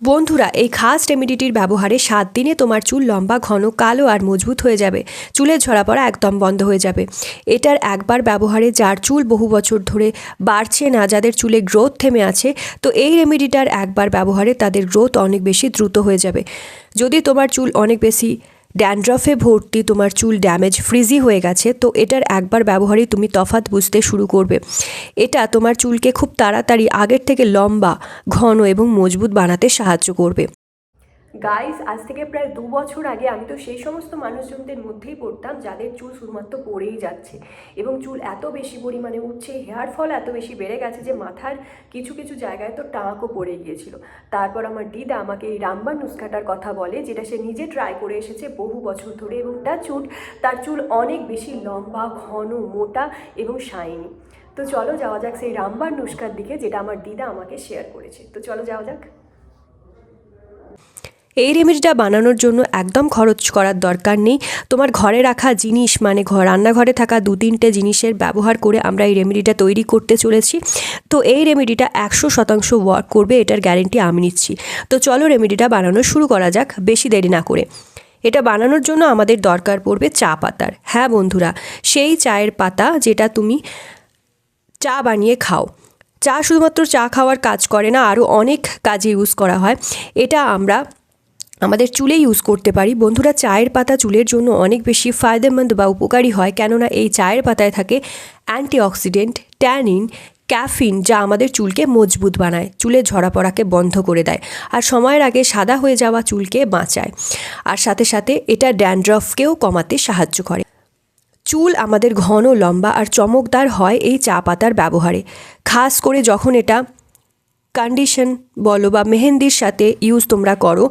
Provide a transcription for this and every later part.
বন্ধুরা, এই খাস রেমেডিটির ব্যবহারে 7 দিনে তোমার চুল লম্বা, ঘন, কালো আর মজবুত হয়ে যাবে। চুলের ঝরা পড়া একদম বন্ধ হয়ে যাবে। এটার একবার ব্যবহারে যার চুল বহু বছর ধরে বাড়ছে না, যাদের চুলে গ্রোথ থেমে আছে, তো এই রেমেডিটার একবার ব্যবহারে তাদের গ্রোথ অনেক বেশি দ্রুত হয়ে যাবে। যদি তোমার চুল অনেক বেশি ড্যান্ড্রফে ভর্তি, তোমার চুল ড্যামেজ, ফ্রিজি হয়ে গেছে, তো এটার একবার ব্যবহারেই তুমি তফাৎ বুঝতে শুরু করবে। এটা তোমার চুলকে খুব তাড়াতাড়ি আগের থেকে লম্বা, ঘন এবং মজবুত বানাতে সাহায্য করবে। গাইস, আজ থেকে প্রায় 2 বছর আগে আমি তো সেই সমস্ত মানুষজনদের মধ্যেই পড়তাম যাদের চুল শুধুমাত্র পড়েই যাচ্ছে এবং চুল এত বেশি পরিমাণে উঠছে, হেয়ার ফল এত বেশি বেড়ে গেছে যে মাথার কিছু কিছু জায়গায় তো টাকও পড়ে গিয়েছিল। তারপর আমার দিদা আমাকে এই রামবান নুস্খাটার কথা বলে, যেটা সে নিজে ট্রাই করে এসেছে বহু বছর ধরে, এবং তার চুল অনেক বেশি লম্বা, ঘন, মোটা এবং শাইনি। তো চলো যাওয়া যাক সেই রামবান নুস্খার দিকে, যেটা আমার দিদা আমাকে শেয়ার করেছে। তো চলো যাওয়া যাক। এই রেমেডিটা বানানোর জন্য একদম খরচ করার দরকার নেই। তোমার ঘরে রাখা জিনিস, মানে রান্নাঘরে থাকা 2-3টে জিনিসের ব্যবহার করে আমরা এই রেমেডিটা তৈরি করতে চলেছি। তো এই রেমেডিটা 100% ওয়ার্ক করবে, এটার গ্যারেন্টি আমি নিচ্ছি। তো চলো রেমেডিটা বানানো শুরু করা যাক, বেশি দেরি না করে। এটা বানানোর জন্য আমাদের দরকার পড়বে চা পাতার। হ্যাঁ বন্ধুরা, সেই চায়ের পাতা যেটা তুমি চা বানিয়ে খাও। চা শুধুমাত্র চা খাওয়ার কাজ করে না, আরও অনেক কাজে ইউজ করা হয়। এটা আমরা আমাদের চুলে ইউজ করতে পারি। বন্ধুরা, চায়ের পাতা চুলের জন্য অনেক বেশি ফায়দেমন্দ বা উপকারী হয়, কেননা এই চায়ের পাতায় থাকে অ্যান্টিঅক্সিডেন্ট, ট্যানিন, ক্যাফিন, যা আমাদের চুলকে মজবুত বানায়, চুলের ঝরা পড়াকে বন্ধ করে দেয়, আর সময়ের আগে সাদা হয়ে যাওয়া চুলকে বাঁচায়। আর সাথে সাথে এটা ড্যান্ড্রফকেও কমাতে সাহায্য করে। চুল আমাদের ঘন, লম্বা আর চমকদার হয় এই চা পাতার ব্যবহারে। খাস করে যখন এটা কন্ডিশন বলো বা মেহেন্দির সাথে ইউজ তোমরা করো,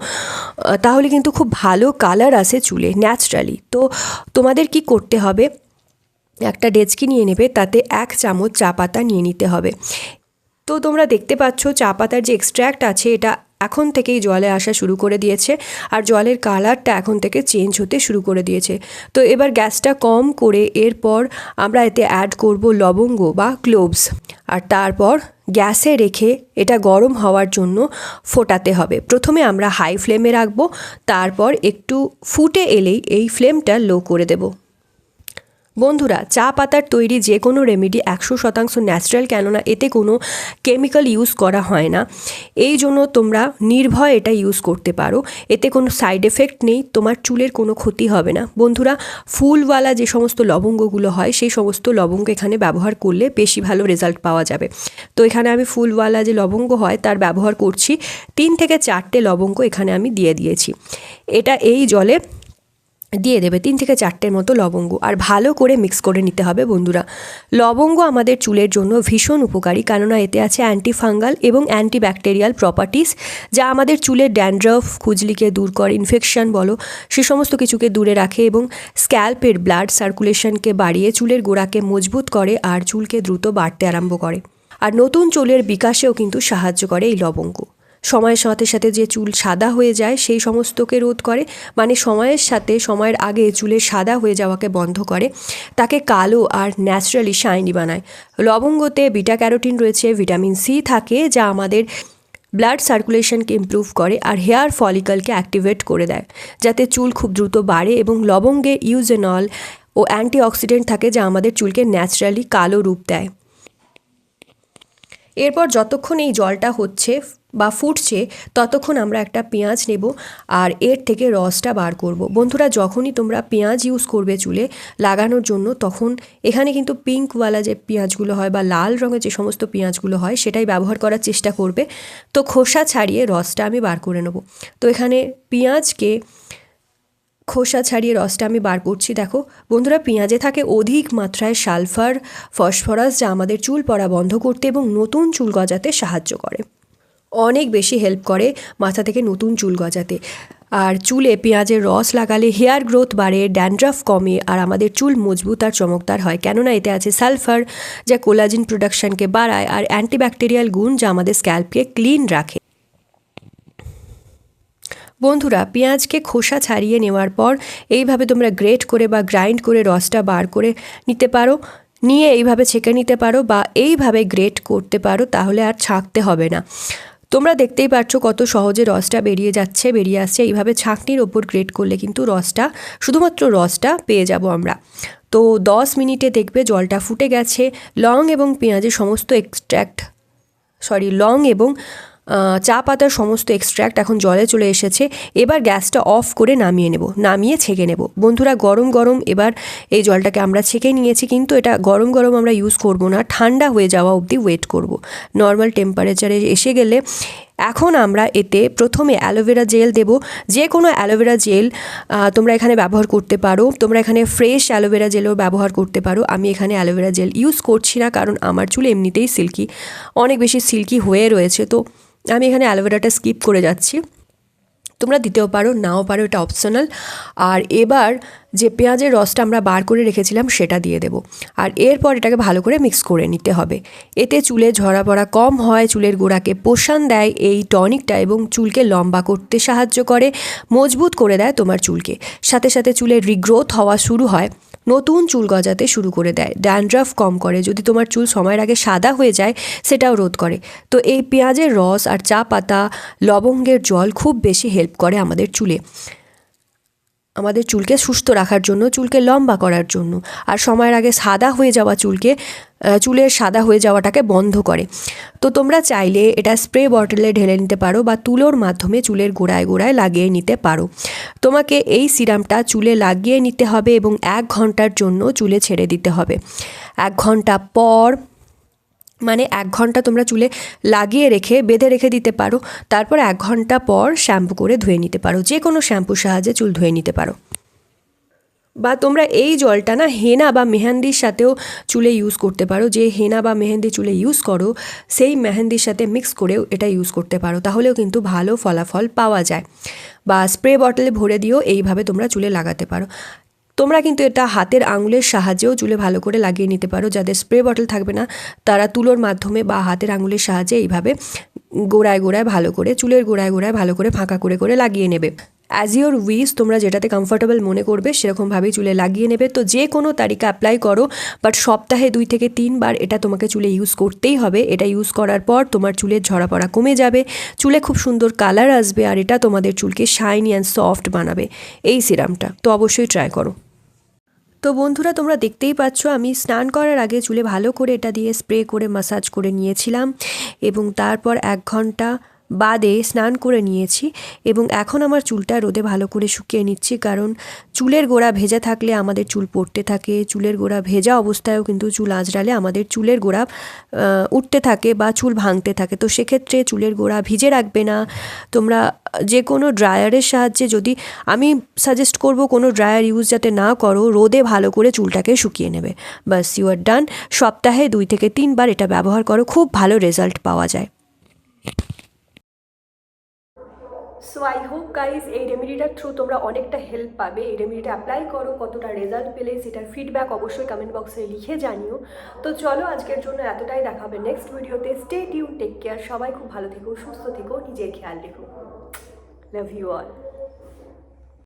তাহলে কিন্তু খুব ভালো কালার আসে চুলে ন্যাচারালি। তো তোমাদের কি করতে হবে, একটা ডেচকি নিয়ে নেবে, তাতে 1 চামচ চা পাতা নিয়ে নিতে হবে। তো তোমরা দেখতে পাচ্ছ চা পাতার যে এক্সট্র্যাক্ট আছে, এটা এখন থেকেই জলে আসা শুরু করে দিয়েছে, আর জলের কালারটা এখন থেকে চেঞ্জ হতে শুরু করে দিয়েছে। তো এবার গ্যাসটা কম করে এরপর আমরা এতে অ্যাড করব লবঙ্গ বা ক্লোভস, আর তারপর গ্যাসে রেখে এটা গরম হওয়ার জন্য ফোটাতে হবে। প্রথমে আমরা হাই ফ্লেমে রাখবো, তারপর একটু ফুটে এলেই এই ফ্লেমটা লো করে দেব। বন্ধুরা, চা পাতার তৈরি যে কোনো রেমেডি 100% ন্যাচারাল, কেননা এতে কোনো কেমিক্যাল ইউজ করা হয় না। এই জন্য তোমরা নির্ভয় এটা ইউজ করতে পারো, এতে কোনো সাইড এফেক্ট নেই, তোমার চুলের কোনো ক্ষতি হবে না। বন্ধুরা, ফুলওয়ালা যে সমস্ত লবঙ্গগুলো হয়, সেই সমস্ত লবঙ্গ এখানে ব্যবহার করলে বেশি ভালো রেজাল্ট পাওয়া যাবে। তো এখানে আমি ফুলওয়ালা যে লবঙ্গ হয় তার ব্যবহার করছি। 3 থেকে 4টে লবঙ্গ এখানে আমি দিয়ে দিয়েছি। এটা এই জলে দিয়ে দেবে 3 থেকে 4টের মতো লবঙ্গ, আর ভালো করে মিক্স করে নিতে হবে। বন্ধুরা, লবঙ্গ আমাদের চুলের জন্য ভীষণ উপকারী, কেননা এতে আছে অ্যান্টিফাঙ্গাল এবং অ্যান্টিব্যাকটেরিয়াল প্রপার্টিস, যা আমাদের চুলের ড্যান্ড্রফ, খুজলিকে দূর করে, ইনফেকশন বলো সে সমস্ত কিছুকে দূরে রাখে, এবং স্ক্যাল্পের ব্লাড সার্কুলেশনকে বাড়িয়ে চুলের গোড়াকে মজবুত করে আর চুলকে দ্রুত বাড়তে আরম্ভ করে। আর নতুন চুলের বিকাশেও কিন্তু সাহায্য করে এই লবঙ্গ। সময়ের সাথে সাথে যে চুল সাদা হয়ে যায় সেই সমস্তকে রোধ করে, মানে সময়ের সাথে, সময়ের আগে চুলের সাদা হয়ে যাওয়াকে বন্ধ করে, তাকে কালো আর ন্যাচারালি শাইনি বানায়। লবঙ্গতে বিটা ক্যারোটিন রয়েছে, ভিটামিন সি থাকে, যা আমাদের ব্লাড সার্কুলেশনকে ইমপ্রুভ করে আর হেয়ার ফলিকলকে অ্যাক্টিভেট করে দেয়, যাতে চুল খুব দ্রুত বাড়ে, এবং লবঙ্গে ইউজেনল ও অ্যান্টিঅক্সিডেন্ট থাকে, যা আমাদের চুলকে ন্যাচারালি কালো রূপ দেয়। এরপর যতক্ষণ এই জলটা হচ্ছে বা ফুটছে, ততক্ষণ আমরা একটা পেঁয়াজ নেব আর এর থেকে রসটা বার করব। বন্ধুরা, যখনই তোমরা পেঁয়াজ ইউজ করবে চুলে লাগানোর জন্য, তখন এখানে কিন্তু পিঙ্কওয়ালা যে পেঁয়াজগুলো হয় বা লাল রঙের যে সমস্ত পেঁয়াজগুলো হয়, সেটাই ব্যবহার করার চেষ্টা করবে। তো খোসা ছাড়িয়ে রসটা আমি বার করে নেব। তো এখানে পেঁয়াজকে খোসা ছাড়িয়ে রসটা আমি বার করছি। দেখো বন্ধুরা, পেঁয়াজে থাকে অধিক মাত্রায় সালফার, ফসফরাস, যা আমাদের চুল পড়া বন্ধ করতে এবং নতুন চুল গজাতে সাহায্য করে, অনেক বেশি হেল্প করে মাথা থেকে নতুন চুল গজাতে। আর চুলে পেঁয়াজের রস লাগালে হেয়ার গ্রোথ বাড়ে, ড্যান্ড্রফ কমে, আর আমাদের চুল মজবুত আর চমকদার হয়, কেননা এতে আছে সালফার, যা কোলাজিন প্রোডাকশনকে বাড়ায়, আর অ্যান্টিব্যাকটেরিয়াল গুণ, যা আমাদের স্ক্যাল্পকে ক্লিন রাখে। বন্ধুরা, পেঁয়াজকে খোসা ছাড়িয়ে নেওয়ার পর এইভাবে তোমরা গ্রেট করে বা গ্রাইন্ড করে রসটা বার করে নিতে পারো, নিয়ে এইভাবে ছেঁকে নিতে পারো, বা এইভাবে গ্রেট করতে পারো, তাহলে আর ছাঁকতে হবে না। তোমরা দেখতেই পাচ্ছ কত সহজে রসটা বেরিয়ে আসছে। এইভাবে ছাঁকনির ওপর গ্রেট করলে কিন্তু শুধুমাত্র রসটা পেয়ে যাব আমরা। তো 10 মিনিটে দেখবে জলটা ফুটে গেছে। লং এবং চা পাতার সমস্ত এক্সট্র্যাক্ট এখন জলে চলে এসেছে। এবার গ্যাসটা অফ করে নামিয়ে ছেঁকে নেব। বন্ধুরা, গরম গরম এবার এই জলটাকে আমরা ছেঁকে নিয়েছি, কিন্তু এটা গরম গরম আমরা ইউজ করব না, ঠান্ডা হয়ে যাওয়া অবধি ওয়েট করব। নর্মাল টেম্পারেচারে এসে গেলে এখন আমরা এতে প্রথমে অ্যালোভেরা জেল দেব। যে কোনো অ্যালোভেরা জেল তোমরা এখানে ব্যবহার করতে পারো। তোমরা এখানে ফ্রেশ অ্যালোভেরা জেলও ব্যবহার করতে পারো। আমি এখানে অ্যালোভেরা জেল ইউজ করছি না, কারণ আমার চুল এমনিতেই অনেক বেশি সিল্কি হয়ে রয়েছে, তো আমি এখানে অ্যালোভেরাটা স্কিপ করে যাচ্ছি। তোমরা দিতেও পারো, নাও পারো, এটা অপশনাল। আর এবার যে পেঁয়াজের রসটা আমরা বার করে রেখেছিলাম সেটা দিয়ে দেব। আর এরপর এটাকে ভালো করে মিক্স করে নিতে হবে। এতে চুলে ঝরা পড়া কম হয়, চুলের গোড়াকে পোষণ দেয় এই টনিকটা, এবং চুলকে লম্বা করতে সাহায্য করে, মজবুত করে দেয় তোমার চুলকে। সাথে সাথে চুলের রিগ্রোথ হওয়া শুরু হয়, নতুন চুল গজাতে শুরু করে দেয়, ড্যান্ড্রাফ কম করে, যদি তোমার চুল সময়ের আগে সাদা হয়ে যায় সেটাও রোধ করে। তো এই পেঁয়াজের রস আর চা পাতা, লবঙ্গের জল খুব বেশি হেল্প করে আমাদের চুলকে সুস্থ রাখার জন্য, চুলকে লম্বা করার জন্য, আর সময়ের আগে সাদা হয়ে যাওয়া চুলের সাদা হয়ে যাওয়াটাকে বন্ধ করে। তো তোমরা চাইলে এটা স্প্রে বটলে ঢেলে নিতে পারো বা তুলোর মাধ্যমে চুলের গোড়ায় গোড়ায় লাগিয়ে নিতে পারো। তোমাকে এই সিরামটা চুলে লাগিয়ে নিতে হবে এবং 1 ঘন্টার জন্য চুলে ছেড়ে দিতে হবে। 1 ঘন্টা পর, মানে 1 ঘন্টা তোমরা চুলে লাগিয়ে বেঁধে রেখে দিতে পারো। তারপর 1 ঘন্টা পর শ্যাম্পু করে ধুয়ে নিতে পারো। যে কোনো শ্যাম্পুর সাহায্যে চুল ধুয়ে নিতে পারো। বা তোমরা এই জলটা হেনা বা মেহেন্দির সাথেও চুলে ইউজ করতে পারো। যে হেনা বা মেহেন্দি চুলে ইউজ করো, সেই মেহেন্দির সাথে মিক্স করেও এটা ইউজ করতে পারো, তাহলেও কিন্তু ভালো ফলাফল পাওয়া যায়। বা স্প্রে বটলে ভরে দিয়েও এইভাবে তোমরা চুলে লাগাতে পারো। তোমরা কিন্তু এটা হাতের আঙুলের সাহায্যেও চুলে ভালো করে লাগিয়ে নিতে পারো। যাদের স্প্রে বটল থাকবে না, তারা তুলোর মাধ্যমে বা হাতের আঙুলের সাহায্যে এইভাবে চুলের গোড়ায় গোড়ায় ভালো করে ফাঁকা করে লাগিয়ে নেবে। অ্যাজ ইউর উইশ, তোমরা যেটাতে কমফোর্টেবল মনে করবে সেরকমভাবেই চুলে লাগিয়ে নেবে। তো যে কোনো তারিখে অ্যাপ্লাই করো, বাট সপ্তাহে 2 থেকে 3 বার এটা তোমাকে চুলে ইউজ করতেই হবে। এটা ইউজ করার পর তোমার চুলের ঝরা পড়া কমে যাবে, চুলে খুব সুন্দর কালার আসবে, আর এটা তোমাদের চুলকে শাইনি অ্যান্ড সফট বানাবে এই সিরামটা। তো অবশ্যই ট্রাই করো। তো বন্ধুরা, তোমরা দেখতেই পাচ্ছ আমি স্নান করার আগে চুলে ভালো করে এটা দিয়ে স্প্রে করে মাসাজ করে নিয়েছিলাম, এবং তারপর 1 ঘন্টা বাদে স্নান করে নিয়েছি। এবং এখন আমার চুলটা রোদে ভালো করে শুকিয়ে নিচ্ছি, কারণ চুলের গোড়া ভেজা থাকলে আমাদের চুল পড়তে থাকে। চুলের গোড়া ভেজা অবস্থায়ও কিন্তু চুল আঁচড়ালে আমাদের চুলের গোড়া উঠতে থাকে বা চুল ভাঙতে থাকে। তো সেক্ষেত্রে চুলের গোড়া ভিজে রাখবে না। তোমরা যে কোনো ড্রায়ারের সাহায্যে, আমি সাজেস্ট করব কোনো ড্রায়ার ইউজ যাতে না করো, রোদে ভালো করে চুলটাকে শুকিয়ে নেবে। বাস, ইউ আর ডান। সপ্তাহে 2 থেকে 3 বার এটা ব্যবহার করো, খুব ভালো রেজাল্ট পাওয়া যায়। সো আই হোপ গাইজ এই রেমেডিটার থ্রু তোমরা অনেকটা হেল্প পাবে। এই রেমেডিটা অ্যাপ্লাই করো, কতটা রেজাল্ট পেলে সেটার ফিডব্যাক অবশ্যই কমেন্ট বক্সে লিখে জানিও। তো চলো, আজকের জন্য এতটাই। দেখা হবে নেক্সট ভিডিওতে। Stay tune, take care. সবাই খুব ভালো থেকো, সুস্থ থেকো, নিজের খেয়াল রেখো। Love you all.